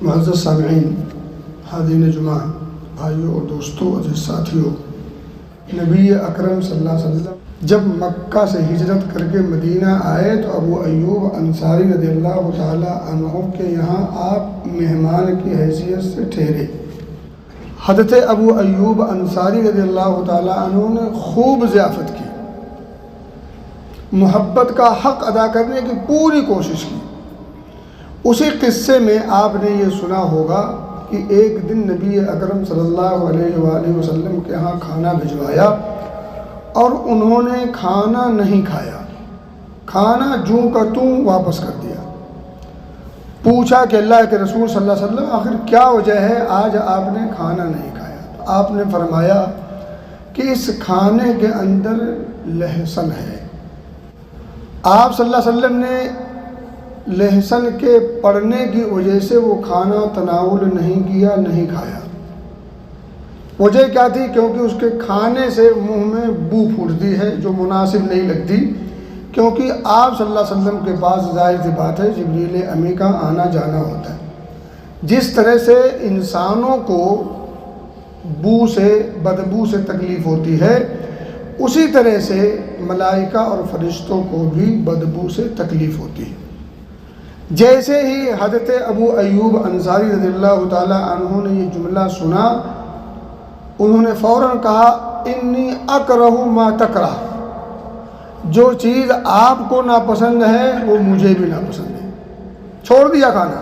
معزز سامعین، حاضرین جمعہ، بھائیوں اور دوستوں اور ساتھیوں، نبی اکرم صلی اللہ علیہ وسلم جب مکہ سے ہجرت کر کے مدینہ آئے تو ابو ایوب انصاری رضی اللہ تعالیٰ عنہ کے یہاں آپ مہمان کی حیثیت سے ٹھہرے۔ حضرت ابو ایوب انصاری رضی اللہ تعالیٰ عنہ نے خوب ضیافت کی، محبت کا حق ادا کرنے کی پوری کوشش کی۔ اسی قصے میں آپ نے یہ سنا ہوگا کہ ایک دن نبی اکرم صلی اللہ علیہ وآلہ وسلم کے ہاں کھانا بھجوایا اور انہوں نے کھانا نہیں کھایا، کھانا جوں کا توں واپس کر دیا۔ پوچھا کہ اللہ کے رسول صلی اللہ علیہ وسلم آخر کیا وجہ ہے آج آپ نے کھانا نہیں کھایا؟ تو آپ نے فرمایا کہ اس کھانے کے اندر لہسن ہے۔ آپ صلی اللہ علیہ وسلم نے لہسن کے پڑنے کی وجہ سے وہ کھانا تناول نہیں کیا، نہیں کھایا۔ وجہ کیا تھی؟ کیونکہ اس کے کھانے سے منہ میں بو پھوٹتی ہے جو مناسب نہیں لگتی، کیونکہ آپ صلی اللہ علیہ وسلم کے پاس ظاہر سی بات ہے جبریل امی کا آنا جانا ہوتا ہے۔ جس طرح سے انسانوں کو بو سے، بدبو سے تکلیف ہوتی ہے، اسی طرح سے ملائکہ اور فرشتوں کو بھی بدبو سے تکلیف ہوتی ہے۔ جیسے ہی حضرت ابو ایوب انصاری رضی اللہ تعالیٰ عنہ نے یہ جملہ سنا، انہوں نے فوراً کہا انی اکرہ ما تکرہ، جو چیز آپ کو ناپسند ہے وہ مجھے بھی ناپسند ہے، چھوڑ دیا کھانا۔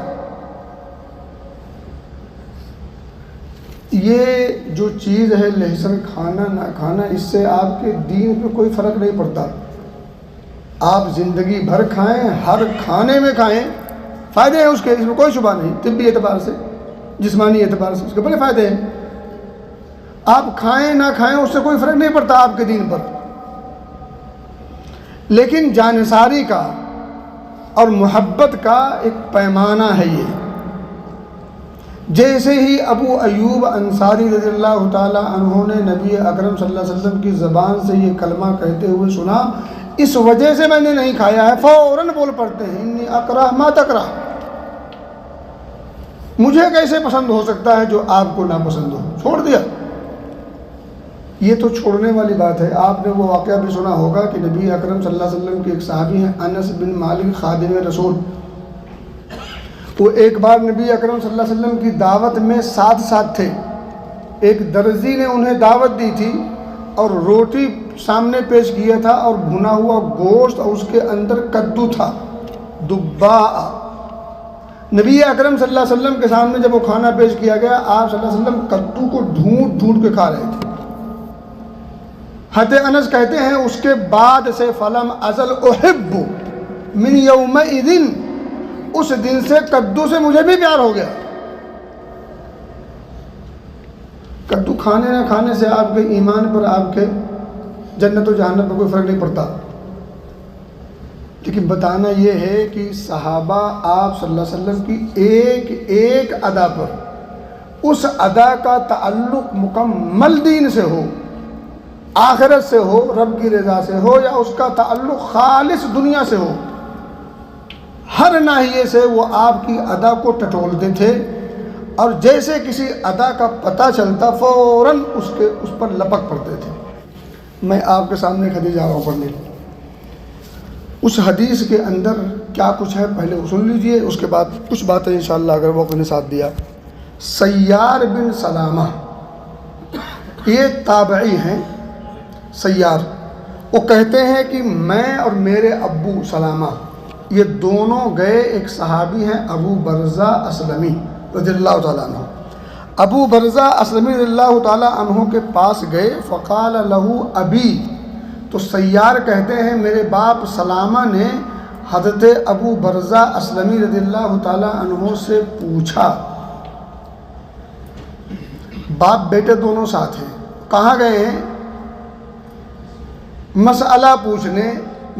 یہ جو چیز ہے لہسن کھانا نہ کھانا، اس سے آپ کے دین پہ کوئی فرق نہیں پڑتا۔ آپ زندگی بھر کھائیں، ہر کھانے میں کھائیں، فائدے ہیں اس کے، اس میں کوئی شبہ نہیں، طبی اعتبار سے، جسمانی اعتبار سے اس کے بڑے فائدے ہیں۔ آپ کھائیں نہ کھائیں اس سے کوئی فرق نہیں پڑتا آپ کے دین پر، لیکن جانثاری کا اور محبت کا ایک پیمانہ ہے یہ۔ جیسے ہی ابو ایوب انصاری رضی اللہ تعالیٰ عنہ نے نبی اکرم صلی اللہ علیہ وسلم کی زبان سے یہ کلمہ کہتے ہوئے سنا، اس وجہ سے میں نے نہیں کھایا ہے، فوراً بول پڑتے ہیں انی اکرہ ما تکرہ، مجھے کیسے پسند ہو سکتا ہے جو آپ کو ناپسند ہو، چھوڑ دیا۔ یہ تو چھوڑنے والی بات ہے۔ آپ نے وہ واقعہ بھی سنا ہوگا کہ نبی اکرم صلی اللہ علیہ وسلم کے ایک صحابی ہیں انس بن مالک خادم رسول، وہ ایک بار نبی اکرم صلی اللہ علیہ وسلم کی دعوت میں ساتھ تھے۔ ایک درزی نے انہیں دعوت دی تھی اور روٹی سامنے پیش کیا تھا اور بھنا ہوا گوشت اور اس کے اندر کدو تھا، دباء۔ نبی اکرم صلی اللہ علیہ وسلم کے سامنے جب وہ کھانا پیش کیا گیا، آپ صلی اللہ علیہ وسلم کدو کو ڈھونڈ کے کھا رہے تھے۔ حضرت انس کہتے ہیں اس کے بعد سے فلم ازل احب من یومئذ، اس دن سے کدو سے مجھے بھی پیار ہو گیا۔ کدو کھانے نہ کھانے سے آپ کے ایمان پر، آپ کے جنت و جہنم پر کوئی فرق نہیں پڑتا، لیکن بتانا یہ ہے کہ صحابہ آپ صلی اللہ علیہ وسلم کی ایک ایک ادا پر، اس ادا کا تعلق مکمل دین سے ہو، آخرت سے ہو، رب کی رضا سے ہو، یا اس کا تعلق خالص دنیا سے ہو، ہر ناحیے سے وہ آپ کی ادا کو ٹٹولتے تھے، اور جیسے کسی ادا کا پتہ چلتا فوراً اس پر لپک پڑتے تھے۔ میں آپ کے سامنے ایک حدیث جا رہا ہوں پڑھنے، اس حدیث کے اندر کیا کچھ ہے پہلے سن لیجئے، اس کے بعد کچھ باتیں انشاءاللہ اگر وقت نے ساتھ دیا۔ سیار بن سلامہ یہ تابعی ہیں، سیار، وہ کہتے ہیں کہ میں اور میرے ابو سلامہ یہ دونوں گئے، ایک صحابی ہیں ابو برزہ اسلمی رضی اللہ تعالیٰ عنہ، ابو برزہ اسلمی رضی اللہ تعالیٰ عنہ کے پاس گئے، فقال لہو ابی، تو سیار کہتے ہیں میرے باپ سلامہ نے حضرت ابو برزہ اسلمی رضی اللہ تعالیٰ عنہ سے پوچھا، باپ بیٹے دونوں ساتھ ہیں، کہاں گئے ہیں؟ مسئلہ پوچھنے،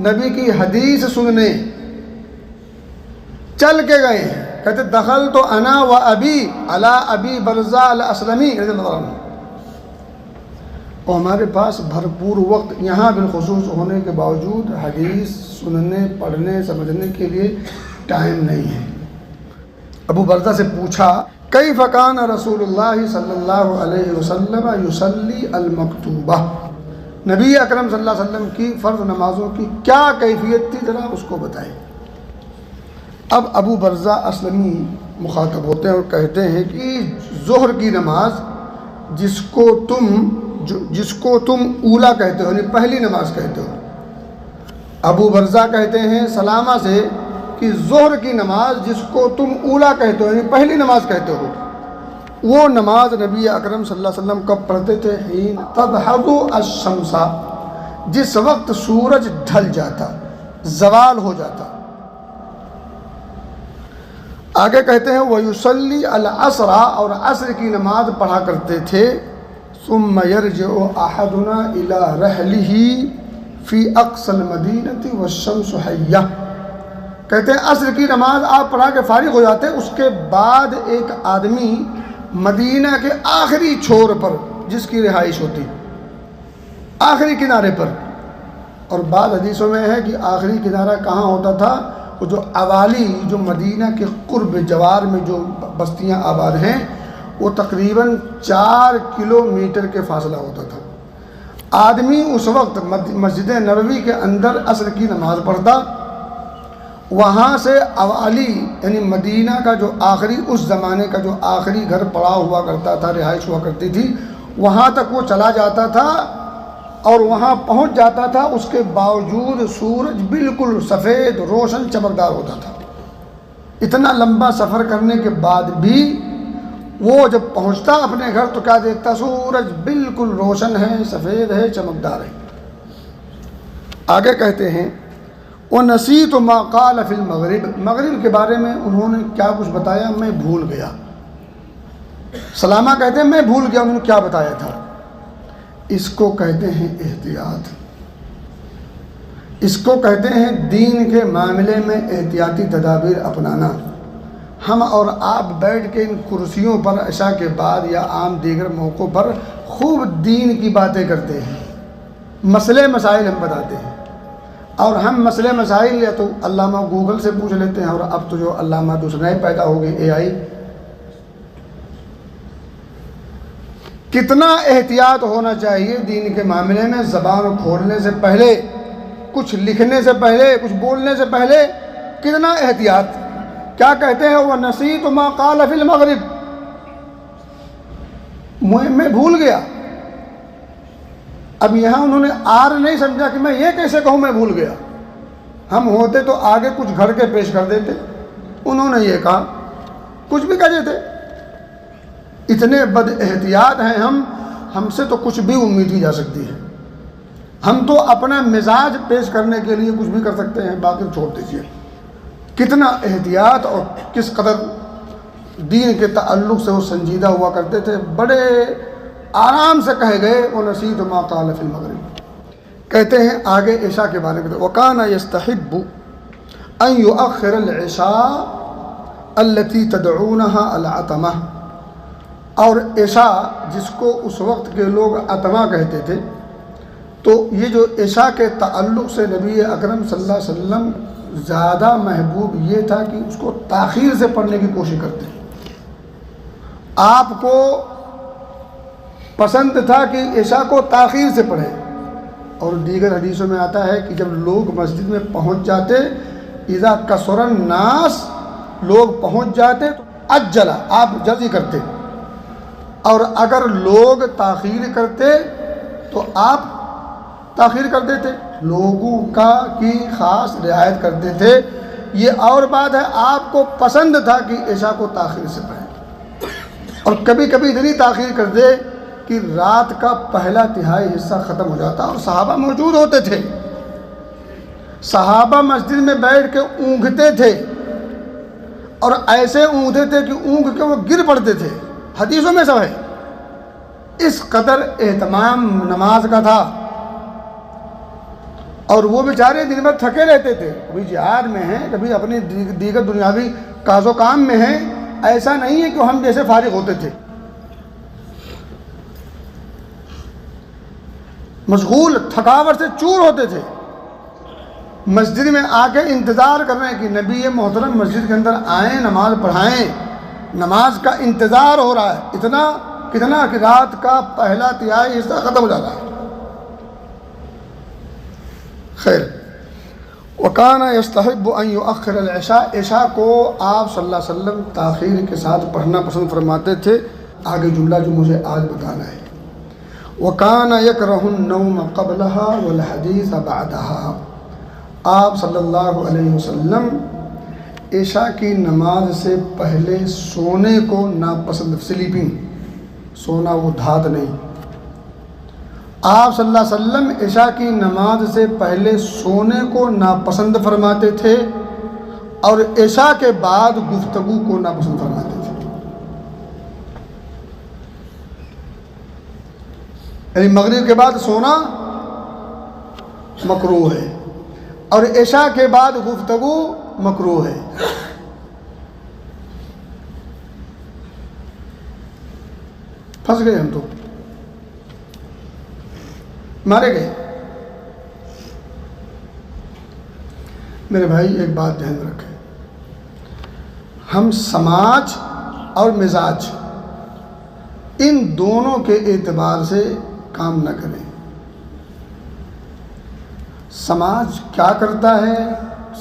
نبی کی حدیث سننے چل کے گئے ہیں۔ کہتے دخل تو انا و ابی علی ابی برزہ الاسلمی رضی اللہ عنہ، اور ہمارے پاس بھرپور وقت یہاں بالخصوص ہونے کے باوجود حدیث سننے، پڑھنے، سمجھنے کے لیے ٹائم نہیں ہے۔ ابو برزہ سے پوچھا کیف کان رسول اللہ صلی اللہ علیہ وسلم یصلی المکتوبہ، نبی اکرم صلی اللہ علیہ وسلم کی فرض نمازوں کی کیا کیفیت تھی، ذرا اس کو بتائیں۔ اب ابو برزہ اسلمی مخاطب ہوتے ہیں اور کہتے ہیں کہ ظہر کی نماز جس کو تم اولا کہتے ہو، یعنی پہلی نماز کہتے ہو، ابو برزہ کہتے ہیں سلامہ سے کہ ظہر کی نماز جس کو تم اولا کہتے ہو، یعنی پہلی نماز کہتے ہو، وہ نماز نبی اکرم صلی اللہ علیہ وسلم کب پڑھتے تھے؟ حین تدحض الشمس، جس وقت سورج ڈھل جاتا، زوال ہو جاتا۔ آگے کہتے ہیں وَيُصَلِّي الْعَصْرَ، اور عصر کی نماز پڑھا کرتے تھے۔ ثُمَّ يَرْجِعُ أَحَدُنَا إِلَىٰ رَحْلِهِ فِي أَقْصَى الْمَدِينَةِ وَالشَّمْسُ حَيَّةٌ، کہتے ہیں عصر کی نماز آپ پڑھا کے فارغ ہو جاتے، اس کے بعد ایک آدمی مدینہ کے آخری چھور پر جس کی رہائش ہوتی، آخری کنارے پر، اور بعض حدیثوں میں ہے کہ آخری کنارہ کہاں ہوتا تھا، وہ جو عوالی جو مدینہ کے قرب جوار میں جو بستیاں آباد ہیں وہ تقریباً 4 کلومیٹر کے فاصلہ ہوتا تھا۔ آدمی اس وقت مسجد نبوی کے اندر عصر کی نماز پڑھتا، وہاں سے عوالی یعنی مدینہ کا جو آخری اس زمانے کا جو آخری گھر پڑا ہوا کرتا تھا، رہائش ہوا کرتی تھی، وہاں تک وہ چلا جاتا تھا اور وہاں پہنچ جاتا تھا، اس کے باوجود سورج بالکل سفید روشن چمکدار ہوتا تھا۔ اتنا لمبا سفر کرنے کے بعد بھی وہ جب پہنچتا اپنے گھر تو کیا دیکھتا؟ سورج بالکل روشن ہے، سفید ہے، چمکدار ہے۔ آگے کہتے ہیں وَنَسِيتُ مَا قَالَ فِي الْمَغْرِبِ، مغرب کے بارے میں انہوں نے کیا کچھ بتایا میں بھول گیا۔ سلامہ کہتے ہیں میں بھول گیا انہوں نے کیا بتایا تھا۔ اس کو کہتے ہیں احتیاط، اس کو کہتے ہیں دین کے معاملے میں احتیاطی تدابیر اپنانا۔ ہم اور آپ بیٹھ کے ان کرسیوں پر عشاء کے بعد یا عام دیگر موقعوں پر خوب دین کی باتیں کرتے ہیں، مسئلے مسائل ہم بتاتے ہیں، اور ہم مسئلے مسائل یا تو علامہ گوگل سے پوچھ لیتے ہیں، اور اب تو جو علامہ دوسرے پیدا ہو گئے اے آئی۔ کتنا احتیاط ہونا چاہیے دین کے معاملے میں، زبان کھولنے سے پہلے، کچھ لکھنے سے پہلے، کچھ بولنے سے پہلے کتنا احتیاط۔ کیا کہتے ہیں وَنَسِيتُ مَا قَالَ فِي الْمَغْرِبِ، میں بھول گیا۔ اب یہاں انہوں نے آر نہیں سمجھا کہ میں یہ کیسے کہوں میں بھول گیا، ہم ہوتے تو آگے کچھ گھڑ کے پیش کر دیتے، انہوں نے یہ کہا کچھ بھی کہہ دیتے۔ اتنے بد احتیاط ہیں ہم سے تو کچھ بھی امید کی جا سکتی ہے۔ ہم تو اپنا مزاج پیش کرنے کے لیے کچھ بھی کر سکتے ہیں، باقی چھوڑ دیجیے۔ کتنا احتیاط اور کس قدر دین کے تعلق سے وہ سنجیدہ ہوا کرتے تھے، بڑے آرام سے کہے گئے وَنَسِيتُ مَا قَالَ فِي الْمَغْرِبِ۔ کہتے ہیں آگے عشاء کے بارے میں وَكَانَ يَسْتَحِبُّ أَن يُؤَخِّرَ الْعِشَاءَ الَّتِي تَدْعُونَهَا الْعَتَمَةَ، اور عشاء جس کو اس وقت کے لوگ عتمہ کہتے تھے، تو یہ جو عشاء کے تعلق سے نبی اکرم صلی اللہ علیہ وسلم زیادہ محبوب یہ تھا کہ اس کو تاخیر سے پڑھنے کی کوشش کرتے ہیں۔ آپ کو پسند تھا کہ عشاء کو تاخیر سے پڑھیں، اور دیگر حدیثوں میں آتا ہے کہ جب لوگ مسجد میں پہنچ جاتے، اذا کثر الناس، لوگ پہنچ جاتے تو عجل، آپ جلدی کرتے، اور اگر لوگ تاخیر کرتے تو آپ تاخیر کر دیتے، لوگوں کی خاص رعایت کرتے تھے۔ یہ اور بات ہے آپ کو پسند تھا کہ عشاء کو تاخیر سے پڑھیں، اور کبھی کبھی اتنی تاخیر کر دے کہ رات کا پہلا تہائی حصہ ختم ہو جاتا، اور صحابہ موجود ہوتے تھے، صحابہ مسجد میں بیٹھ کے اونگھتے تھے، اور ایسے اونگھتے تھے کہ اونگھ کے وہ گر پڑتے تھے، حدیثوں میں سب ہے۔ اس قدر اہتمام نماز کا تھا، اور وہ بیچارے دن بھر تھکے رہتے تھے، کبھی جہاد میں ہیں، کبھی اپنی دیگر دنیاوی کاز و کام میں ہیں، ایسا نہیں ہے کہ ہم جیسے فارغ ہوتے تھے، مشغول، تھکاوٹ سے چور ہوتے تھے۔ مسجد میں آ کے انتظار کر رہے ہیں کہ نبی محترم مسجد کے اندر آئیں، نماز پڑھائیں، نماز کا انتظار ہو رہا ہے، کتنا کہ رات کا پہلا تہائی حصہ ختم ہو جاتا ہے۔ خیر، وکان یستحب ان یؤخر العشاء، عشاء کو آپ صلی اللہ علیہ وسلم تاخیر کے ساتھ پڑھنا پسند فرماتے تھے۔ آگے جملہ جو مجھے آج بتانا ہے، وکان یکرہ النوم قبلہا والحدیث بعدہا، آپ صلی اللہ علیہ وسلم عشاء کی نماز سے پہلے سونے کو ناپسند، سلیپنگ، سونا وہ دھات نہیں، آپ صلی اللہ علیہ وسلم عشاء کی نماز سے پہلے سونے کو ناپسند فرماتے تھے اور عشاء کے بعد گفتگو کو ناپسند فرماتے تھے۔ یعنی مغرب کے بعد سونا مکروہ ہے اور عشاء کے بعد گفتگو مکروہ ہے۔ پھنس گئے ہم تو، مارے گئے۔ میرے بھائی ایک بات دھیان رکھیں، ہم سماج اور مزاج ان دونوں کے اعتبار سے کام نہ کریں۔ سماج کیا کرتا ہے،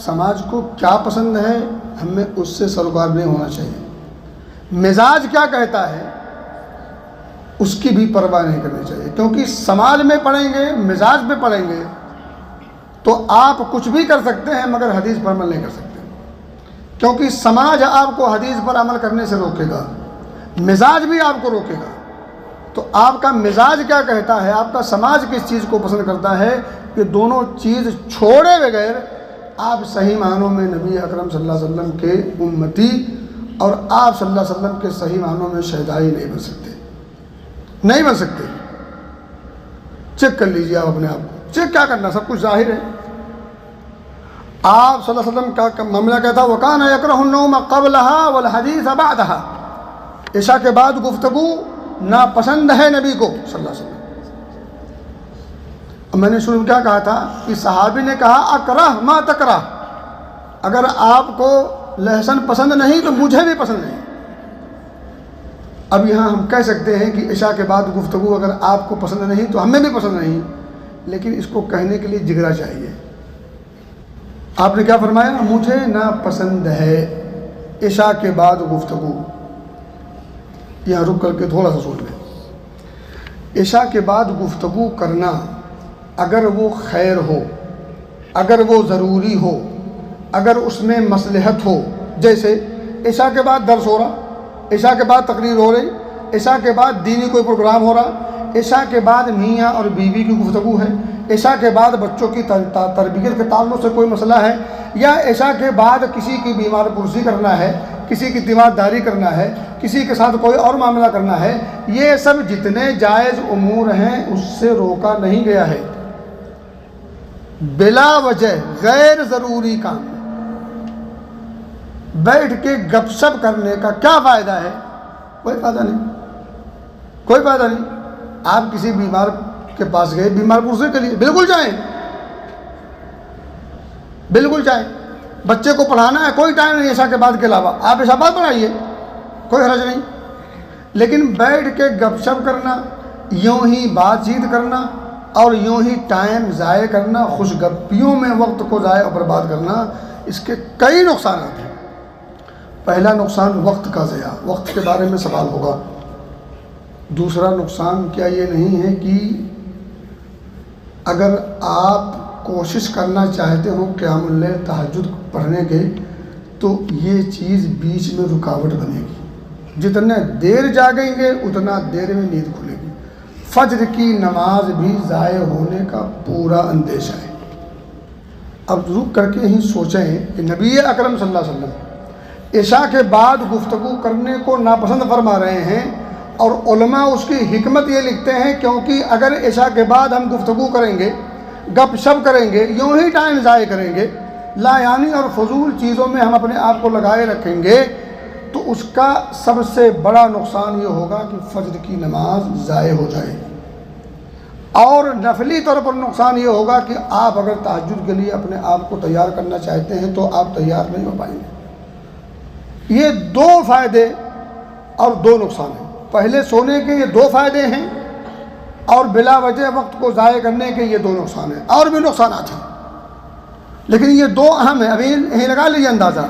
سماج کو کیا پسند ہے، ہمیں اس سے سروکار نہیں ہونا چاہیے۔ مزاج کیا کہتا ہے اس کی بھی پرواہ نہیں کرنی چاہیے، کیونکہ سماج میں پڑھیں گے، مزاج میں پڑھیں گے تو آپ کچھ بھی کر سکتے ہیں مگر حدیث پر عمل نہیں کر سکتے، کیونکہ سماج آپ کو حدیث پر عمل کرنے سے روکے گا، مزاج بھی آپ کو روکے گا۔ تو آپ کا مزاج کیا کہتا ہے، آپ کا سماج کس چیز کو پسند کرتا ہے، کہ دونوں چیز چھوڑے بغیر آپ صحیح معنوں میں نبی اکرم صلی اللہ علیہ وسلم کے امتی اور آپ صلی اللہ علیہ وسلم کے صحیح معنوں میں شہدائی نہیں بن سکتے، نہیں بن سکتے۔ چیک کر لیجیے آپ اپنے آپ کو، چیک کیا کرنا، سب کچھ ظاہر ہے۔ آپ صلی اللہ علیہ وسلم کا معاملہ کہتا ہے وَكَانَ يَكْرَهُ النَّوْمَ قَبْلَهَا وَالْحَدِيثَ بَعْدَهَا، عشاء کے بعد گفتگو ناپسند ہے نبی کو صلی اللہ علیہ وسلم۔ اب میں نے شروع میں کیا کہا تھا کہ صحابی نے کہا اکرہ ما تکرہ، اگر آپ کو لہسن پسند نہیں تو مجھے بھی پسند نہیں۔ اب یہاں ہم کہہ سکتے ہیں کہ عشاء کے بعد گفتگو اگر آپ کو پسند نہیں تو ہمیں بھی پسند نہیں، لیکن اس کو کہنے کے لیے جگرا چاہیے۔ آپ نے کیا فرمایا، مجھے ناپسند ہے عشاء کے بعد گفتگو۔ یہاں رک کر کے تھوڑا سا سوچ لیں، عشاء کے بعد گفتگو کرنا اگر وہ خیر ہو، اگر وہ ضروری ہو، اگر اس میں مصلحت ہو، جیسے عشاء کے بعد درس ہو رہا، عشاء کے بعد تقریر ہو رہی، عشاء کے بعد دینی کوئی پروگرام ہو رہا، عشاء کے بعد میاں اور بیوی کی گفتگو ہے، عشاء کے بعد بچوں کی تربیت کے تعلق سے کوئی مسئلہ ہے، یا عشاء کے بعد کسی کی بیمار پرسی کرنا ہے، کسی کی تیمارداری کرنا ہے، کسی کے ساتھ کوئی اور معاملہ کرنا ہے، یہ سب جتنے جائز امور ہیں اس سے روکا نہیں گیا ہے۔ بلا وجہ غیر ضروری کام بیٹھ کے گپ شپ کرنے کا کیا فائدہ ہے؟ کوئی فائدہ نہیں، کوئی فائدہ نہیں۔ آپ کسی بیمار کے پاس گئے بیمار پرسی کے لیے، بالکل جائیں، بالکل جائیں۔ بچے کو پڑھانا ہے، کوئی ٹائم نہیں عشاء کے بعد کے علاوہ، آپ عشاء بعد پڑھائیے، کوئی حرج نہیں۔ لیکن بیٹھ کے گپ شپ کرنا، یوں ہی بات چیت کرنا اور یوں ہی ٹائم ضائع کرنا، خوش گپیوں میں وقت کو ضائع اور برباد کرنا، اس کے کئی نقصانات ہیں۔ پہلا نقصان وقت کا ضیاع، وقت کے بارے میں سوال ہوگا۔ دوسرا نقصان کیا یہ نہیں ہے کہ اگر آپ کوشش کرنا چاہتے ہو قیام اللیل تہجد پڑھنے کے تو یہ چیز بیچ میں رکاوٹ بنے گی، جتنا دیر جاگیں گے اتنا دیر میں نیند کھلے گی، فجر کی نماز بھی ضائع ہونے کا پورا اندیشہ ہے۔ اب رک کر کے ہی سوچیں کہ نبی اکرم صلی اللہ علیہ وسلم عشاء کے بعد گفتگو کرنے کو ناپسند فرما رہے ہیں، اور علماء اس کی حکمت یہ لکھتے ہیں کیونکہ اگر عشاء کے بعد ہم گفتگو کریں گے، گپ شپ کریں گے، یوں ہی ٹائم ضائع کریں گے، لا یعنی اور فضول چیزوں میں ہم اپنے آپ کو لگائے رکھیں گے، تو اس کا سب سے بڑا نقصان یہ ہوگا کہ فجر کی نماز ضائع ہو جائے گی۔ اور نفلی طور پر نقصان یہ ہوگا کہ آپ اگر تہجد کے لیے اپنے آپ کو تیار کرنا چاہتے ہیں تو آپ تیار نہیں ہو پائیں گے۔ یہ دو فائدے اور دو نقصان ہیں۔ پہلے سونے کے یہ دو فائدے ہیں اور بلا وجہ وقت کو ضائع کرنے کے یہ دو نقصان ہیں، اور بھی نقصانات ہیں لیکن یہ دو اہم ہیں۔ ابھی یہیں لگا لیجیے اندازہ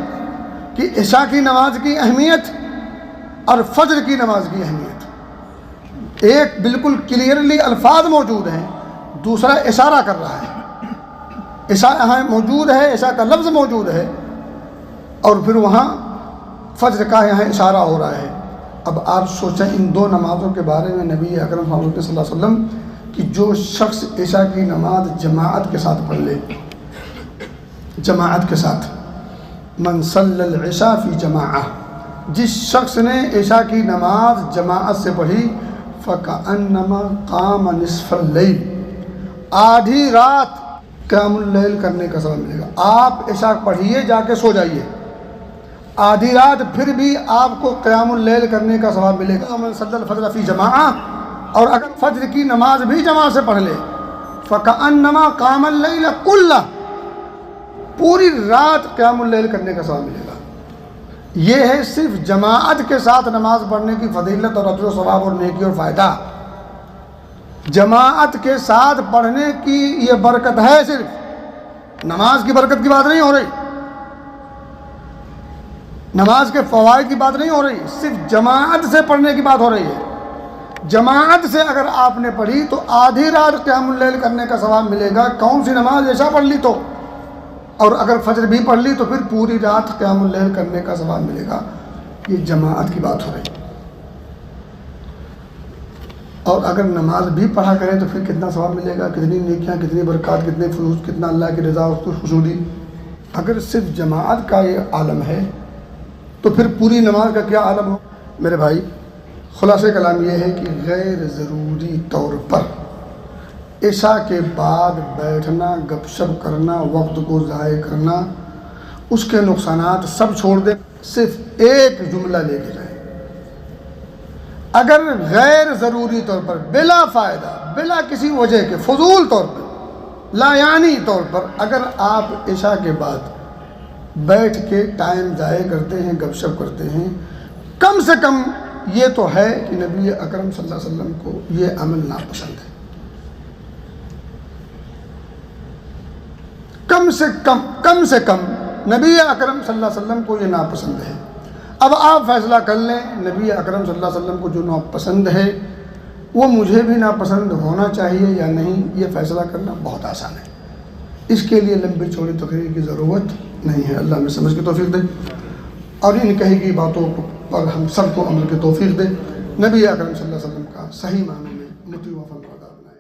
کہ عشاء کی نماز کی اہمیت اور فجر کی نماز کی اہمیت، ایک بالکل کلیئرلی الفاظ موجود ہیں، دوسرا اشارہ کر رہا ہے۔ عشاء یہاں موجود ہے، عشاء کا لفظ موجود ہے، اور پھر وہاں فجر کا یہاں اشارہ ہو رہا ہے۔ اب آپ سوچیں ان دو نمازوں کے بارے میں نبی اکرم صلی اللہ علیہ وسلم کہ جو شخص عشاء کی نماز جماعت کے ساتھ پڑھ لے، جماعت کے ساتھ، من صلی العشاء فی جماعہ، جس شخص نے عشاء کی نماز جماعت سے پڑھی، فکأنما قام نصف اللیل، آدھی رات قیام اللیل کرنے کا ثواب ملے گا۔ آپ عشاء پڑھیے، جا کے سو جائیے، آدھی رات پھر بھی آپ کو قیام اللیل کرنے کا ثواب ملے گا۔ من صلی الفجر فی جماعہ، اور اگر فجر کی نماز بھی جماعت سے پڑھ لے، فکأنما قام اللیل کلہ، پوری رات قیام اللیل کرنے کا ثواب ملے گا۔ یہ ہے صرف جماعت کے ساتھ نماز پڑھنے کی فضیلت اور اجر و ثواب اور نیکی اور فائدہ۔ جماعت کے ساتھ پڑھنے کی یہ برکت ہے، صرف نماز کی برکت کی بات نہیں ہو رہی، نماز کے فوائد کی بات نہیں ہو رہی، صرف جماعت سے پڑھنے کی بات ہو رہی ہے۔ جماعت سے اگر آپ نے پڑھی تو آدھی رات قیام اللیل کرنے کا ثواب ملے گا۔ کون سی نماز؟ عشاء پڑھ لی تو، اور اگر فجر بھی پڑھ لی تو پھر پوری رات قیام اللیل کرنے کا ثواب ملے گا۔ یہ جماعت کی بات ہو رہی ہے۔ اور اگر نماز بھی پڑھا کریں تو پھر کتنا ثواب ملے گا، کتنی نیکیاں، کتنی برکات، کتنے فیوز، کتنا اللہ کی رضا، اس کو خوشنودی۔ اگر صرف جماعت کا یہ عالم ہے تو پھر پوری نماز کا کیا عالم ہو؟ میرے بھائی، خلاصہ کلام یہ ہے کہ غیر ضروری طور پر عشاء کے بعد بیٹھنا، گپ شپ کرنا، وقت کو ضائع کرنا، اس کے نقصانات سب چھوڑ دیں، صرف ایک جملہ لے کے جائیں۔ اگر غیر ضروری طور پر، بلا فائدہ، بلا کسی وجہ کے، فضول طور پر، لا یعنی طور پر اگر آپ عشاء کے بعد بیٹھ کے ٹائم ضائع کرتے ہیں، گپ شپ کرتے ہیں، کم سے کم یہ تو ہے کہ نبی اکرم صلی اللہ علیہ وسلم کو یہ عمل ناپسند ہے۔ کم سے کم نبی اکرم صلی اللہ علیہ وسلم کو یہ ناپسند ہے۔ اب آپ فیصلہ کر لیں، نبی اکرم صلی اللہ علیہ وسلم کو جو ناپسند ہے وہ مجھے بھی ناپسند ہونا چاہیے یا نہیں، یہ فیصلہ کرنا بہت آسان ہے۔ اس کے لیے لمبی چوڑی تقریر کی ضرورت نہیں ہے۔ اللہ ہمیں سمجھ کی توفیق دے اور ان کہی گئی باتوں پر ہم سب کو عمل کی توفیق دے۔ نبی اکرم صلی اللہ علیہ وسلم کا صحیح معنی میں مطیع و فرمانبردار بنائے۔